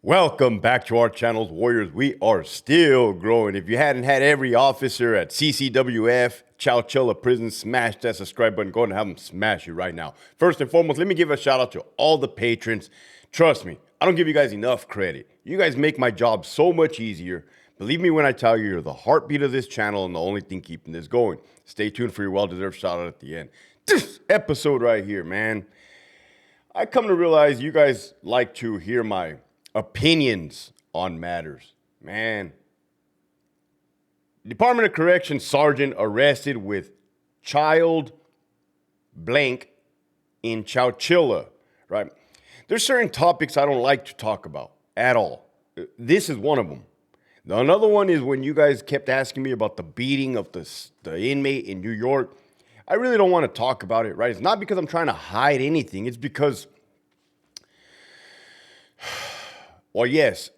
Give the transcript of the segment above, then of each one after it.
Welcome back to our channels, Warriors. We are still growing. If you hadn't had every officer at CCWF, Chowchilla Prison smash that subscribe button, go and have them smash you right now. First and foremost, let me give a shout out to all the patrons. Trust me, I don't give you guys enough credit. You guys make my job so much easier. Believe me when I tell you, you're the heartbeat of this channel and the only thing keeping this going. Stay tuned for your well-deserved shout out at the end. This episode right here, man, I come to realize you guys like to hear my opinions on matters. Man, Department of Corrections sergeant arrested with child blank in Chowchilla, right? There's certain topics I don't like to talk about at all. This is one of them. Another one is when you guys kept asking me about the beating of the inmate in New York. I really don't want to talk about it, right? It's not because I'm trying to hide anything. It's because, well, yes,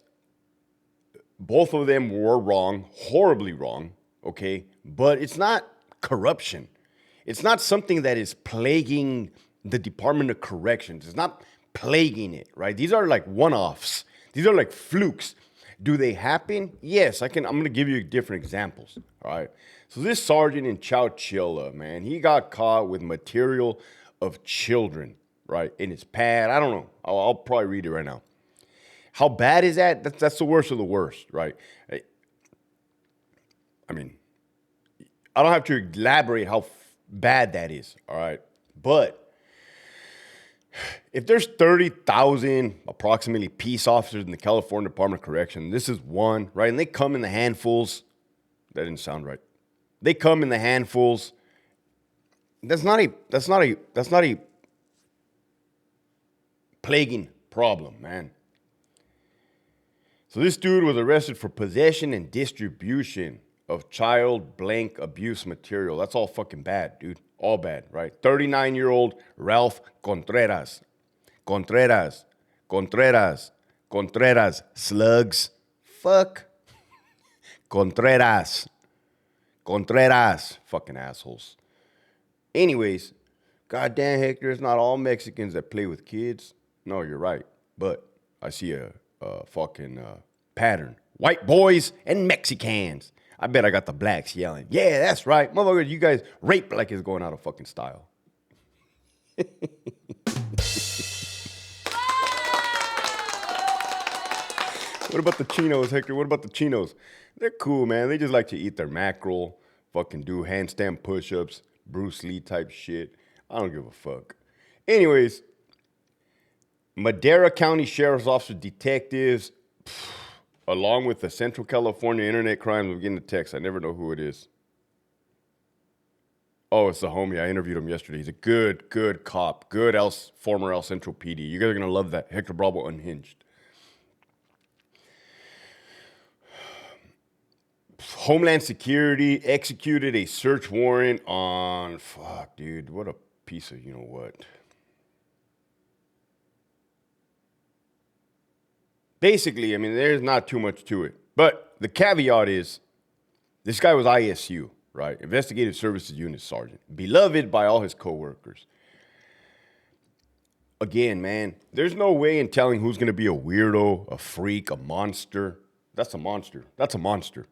both of them were wrong, horribly wrong, okay? But it's not corruption. It's not something that is plaguing the Department of Corrections. It's not plaguing it, right? These are like one-offs. These are like flukes. Do they happen? Yes, I'm going to give you different examples, all right? So this sergeant in Chowchilla, man, he got caught with material of children, right, in his pad. I don't know. I'll probably read it right now. How bad is that? That's the worst of the worst, right? I mean, I don't have to elaborate how bad that is, all right? But if there's 30,000 approximately peace officers in the California Department of Correction, this is one, right? And they come in the handfuls. That didn't sound right. They come in the handfuls. That's not a plaguing problem, man. So this dude was arrested for possession and distribution of child blank abuse material. That's all fucking bad, dude. All bad, right? 39-year-old Ralph Contreras. Contreras. Slugs. Fuck. Contreras. Fucking assholes. Anyways, goddamn, Hector, it's not all Mexicans that play with kids. No, you're right. But I see a fucking pattern. White boys and Mexicans. I bet I got the blacks yelling, yeah, that's right. Motherfucker, you guys rape like it's going out of fucking style. What about the Chinos, Hector? What about the Chinos? They're cool, man. They just like to eat their mackerel, fucking do handstand push-ups, Bruce Lee type shit. I don't give a fuck. Anyways, Madera County Sheriff's Office detectives, along with the Central California Internet Crimes, I'm getting a text. I never know who it is. Oh, it's the homie. I interviewed him yesterday. He's a good cop. Good former El Central PD. You guys are going to love that. Hector Bravo Unhinged. Homeland Security executed a search warrant on, fuck, dude, what a piece of you-know-what. Basically, I mean, there's not too much to it. But the caveat is, this guy was ISU, right? Investigative Services Unit Sergeant. Beloved by all his coworkers. Again, man, there's no way in telling who's going to be a weirdo, a freak, a monster. That's a monster. That's a monster.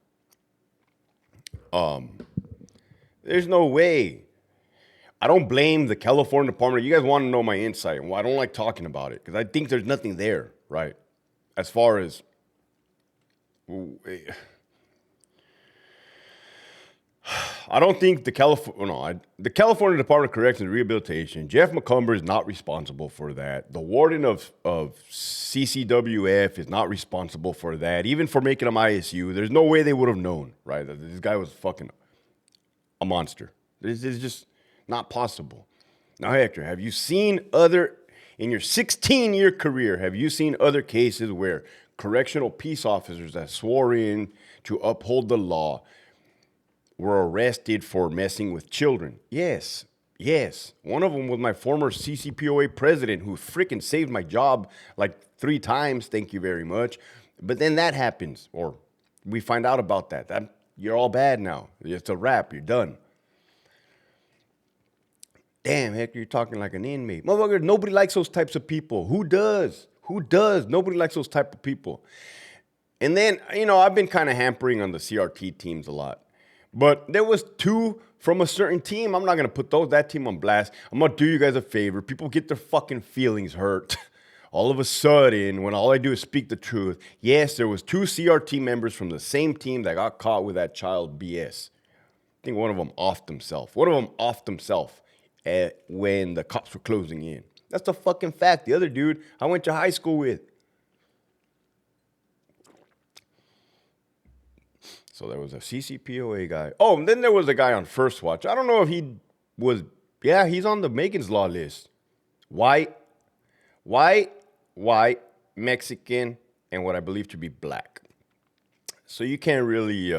There's no way. I don't blame the California Department. You guys want to know my insight. Well, I don't like talking about it because I think there's nothing there, right? As far as I don't think the California Department of Corrections and Rehabilitation, Jeff McCumber is not responsible for that. The warden of CCWF is not responsible for that. Even for making him ISU, there's no way they would have known, right? That this guy was fucking a monster. This is just not possible. Now, Hector, have you seen in your 16-year career, have you seen other cases where correctional peace officers that swore in to uphold the law were arrested for messing with children? Yes. One of them was my former CCPOA president who freaking saved my job like 3 times. Thank you very much. But then that happens, or we find out about that. You're all bad now. It's a wrap. You're done. Damn, Hector, you're talking like an inmate. Motherfucker, nobody likes those types of people. Who does? Who does? Nobody likes those type of people. And then, I've been kind of hampering on the CRT teams a lot. But there was 2 from a certain team. I'm not going to put that team on blast. I'm going to do you guys a favor. People get their fucking feelings hurt. All of a sudden, when all I do is speak the truth, yes, there was 2 CRT members from the same team that got caught with that child BS. I think one of them offed himself. When the cops were closing in. That's a fucking fact. The other dude I went to high school with. So there was a CCPOA guy. Oh, and then there was a guy on First Watch. I don't know if he was, he's on the Megan's Law list. White, Mexican, and what I believe to be black. So you can't really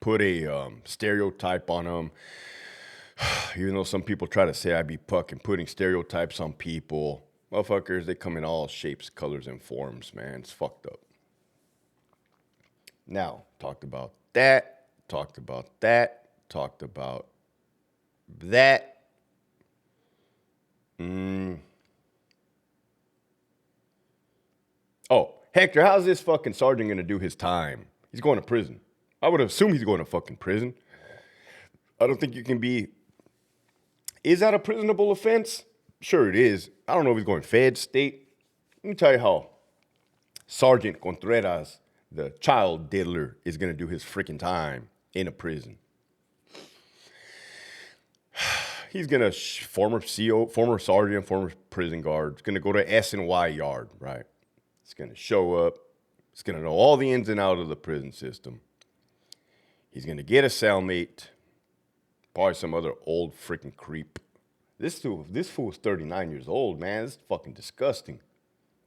put a stereotype on him. Even though some people try to say I be fucking putting stereotypes on people. Motherfuckers, they come in all shapes, colors, and forms, man. It's fucked up. Now, talked about that. Oh, Hector, how's this fucking sergeant going to do his time? He's going to prison. I would assume he's going to fucking prison. I don't think you can be... Is that a prisonable offense? Sure it is. I don't know if he's going fed, state. Let me tell you how Sergeant Contreras, the child diddler, is going to do his freaking time in a prison. He's going to, former CO, former sergeant, former prison guard, is going to go to S&Y yard, right? He's going to show up. He's going to know all the ins and outs of the prison system. He's going to get a cellmate. Probably some other old freaking creep. This fool's 39 years old, man. This is fucking disgusting.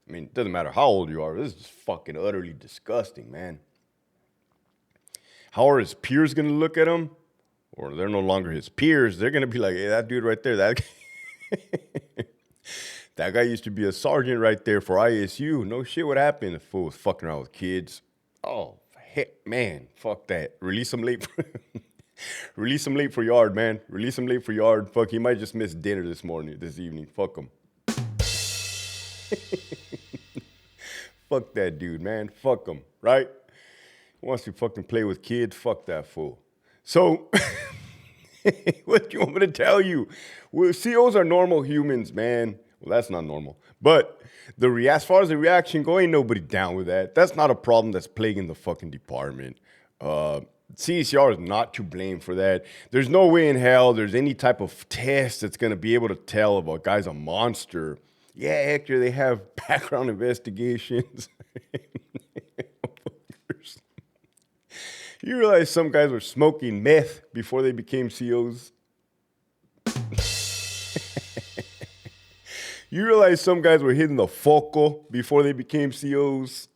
I mean, it doesn't matter how old you are. This is fucking utterly disgusting, man. How are his peers going to look at him? Or they're no longer his peers. They're going to be like, hey, that dude right there, that guy used to be a sergeant right there for ISU. No shit, what happened? The fool was fucking around with kids. Oh, heck, man, fuck that. Release him late for yard, man. Release him late for yard. Fuck, he might just miss dinner this evening. Fuck him. Fuck that dude, man. Fuck him, right? He wants to fucking play with kids. Fuck that fool. So, what do you want me to tell you? Well, COs are normal humans, man. Well, that's not normal. But as far as the reaction go, ain't nobody down with that. That's not a problem that's plaguing the fucking department. CCR is not to blame for that. There's no way in hell there's any type of test that's going to be able to tell if a guy's a monster. Yeah, Hector, they have background investigations. You realize some guys were smoking meth before they became COs? You realize some guys were hitting the foco before they became COs?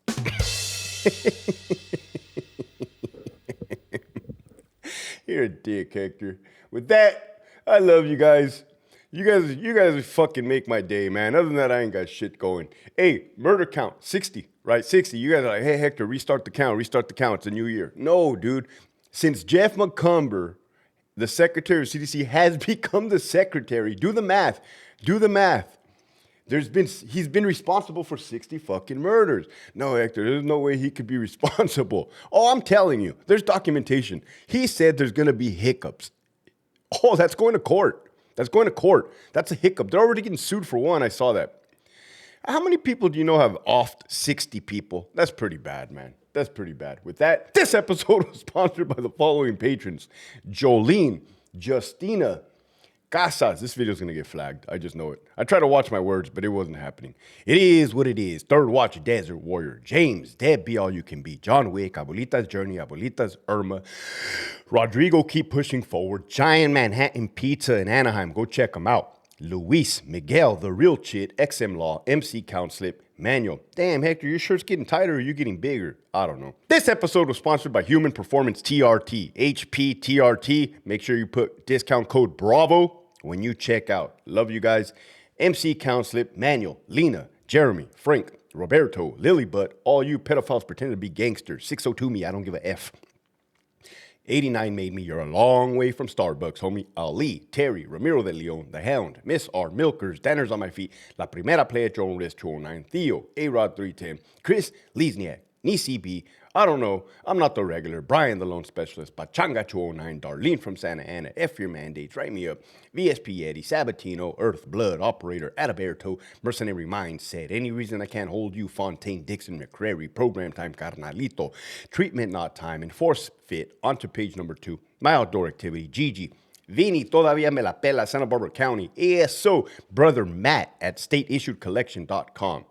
You're a dick, Hector. With that, I love you guys. You guys fucking make my day, man. Other than that, I ain't got shit going. Hey, murder count, 60, right? 60. You guys are like, hey, Hector, restart the count. It's a new year. No, dude. Since Jeff McCumber, the secretary of CDC, has become the secretary, do the math. He's been responsible for 60 fucking murders. No, Hector, there's no way he could be responsible. Oh, I'm telling you, there's documentation. He said there's going to be hiccups. Oh, that's going to court. That's a hiccup. They're already getting sued for one. I saw that. How many people do you know have offed 60 people? That's pretty bad, man. That's pretty bad. With that, this episode was sponsored by the following patrons. Jolene, Justina, Casas. This video's going to get flagged. I just know it. I try to watch my words, but it wasn't happening. It is what it is. Third Watch, Desert Warrior, James, Deb, Be All You Can Be, John Wick, Abuelita's Journey, Abuelita's Irma, Rodrigo, Keep Pushing Forward, Giant Manhattan Pizza in Anaheim. Go check them out. Luis, Miguel, The Real Chit, XM Law, MC Count Slip, Manuel. Damn, Hector, your shirt's getting tighter or are you getting bigger? I don't know. This episode was sponsored by Human Performance TRT, HPTRT. Make sure you put discount code BRAVO when you check out. Love you guys. MC Count Slip, Manuel, Lena, Jeremy, Frank, Roberto, Lilybutt, all you pedophiles pretending to be gangsters. 602 me, I don't give a F. 89 made me. You're a long way from Starbucks, homie. Ali, Terry, Ramiro de Leon, The Hound, Miss R, Milkers, Danners on my feet, La Primera Play at your own risk, 209, Theo, A-Rod 310, Chris Lesniak, Nisi B, I don't know, I'm not the regular, Brian the Lone Specialist, Pachanga 209, Darlene from Santa Ana, F your mandates, write me up, VSP Eddie, Sabatino, Earth, Blood, Operator, Adaberto, Mercenary Mindset, Any Reason I Can't Hold You, Fontaine, Dixon, McCrary, Program Time, Carnalito, Treatment Not Time, Enforce Fit, onto page number 2, My Outdoor Activity, Gigi, Vini, Todavía Me La Pela, Santa Barbara County, ASO, Brother Matt at stateissuedcollection.com.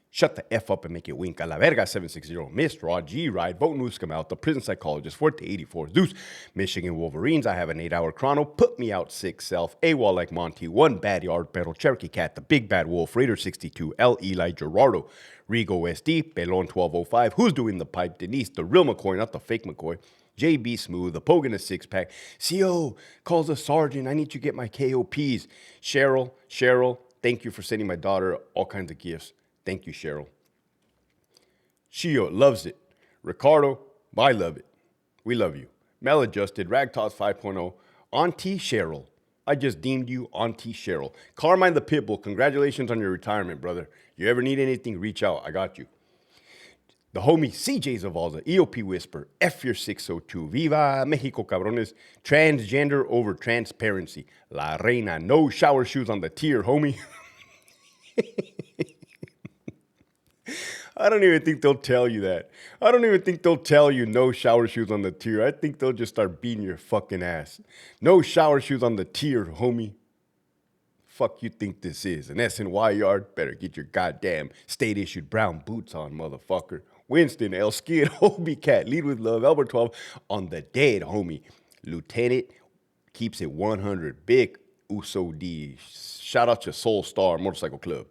Shut the F up and make it wink. A la verga 760. Mist, Raw, G Ride, Vote News Come Out, The Prison Psychologist, Forte 84, Deuce, Michigan Wolverines. I have an 8-hour chrono. Put Me Out 6 Self, AWOL like Monty, One Bad Yard Battle, Cherokee Cat, The Big Bad Wolf, Raider 62, L. Eli Gerardo, Rigo SD, Pelon 1205, Who's Doing the Pipe, Denise, The Real McCoy, not the fake McCoy, JB Smooth, The Pogue in a Six-Pack, CO calls the sergeant, I need to get my KOPs. Cheryl, thank you for sending my daughter all kinds of gifts. Thank you, Cheryl. Shio loves it. Ricardo, I love it. We love you. Maladjusted, Ragtoss 5.0, Auntie Cheryl. I just deemed you Auntie Cheryl. Carmine the Pitbull, congratulations on your retirement, brother. You ever need anything, reach out. I got you. The homie CJ Zavalza, EOP Whisper, F your 602, Viva Mexico Cabrones, transgender over transparency. La Reina, no shower shoes on the tier, homie. I don't even think they'll tell you that. I don't even think they'll tell you no shower shoes on the tier. I think they'll just start beating your fucking ass. No shower shoes on the tier, homie. Fuck you think this is? An SNY yard? Better get your goddamn state-issued brown boots on, motherfucker. Winston, El Skid, Hobie Cat, Lead with Love, Albert 12, on the dead, homie. Lieutenant keeps it 100. Big Uso D. Shout out to Soul Star Motorcycle Club.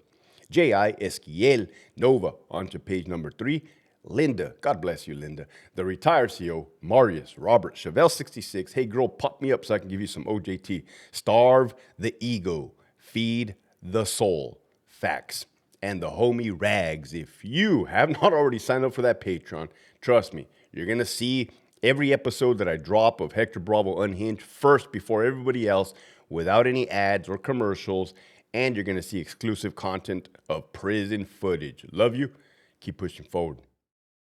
J.I. Esquiel Nova, on to page number 3. Linda, God bless you, Linda. The retired CO, Marius, Robert, Chevelle 66. Hey, girl, pop me up so I can give you some OJT. Starve the ego, feed the soul. Facts. And the homie Rags. If you have not already signed up for that Patreon, trust me, you're going to see every episode that I drop of Hector Bravo Unhinged first before everybody else without any ads or commercials. And you're going to see exclusive content of prison footage. Love you. Keep pushing forward.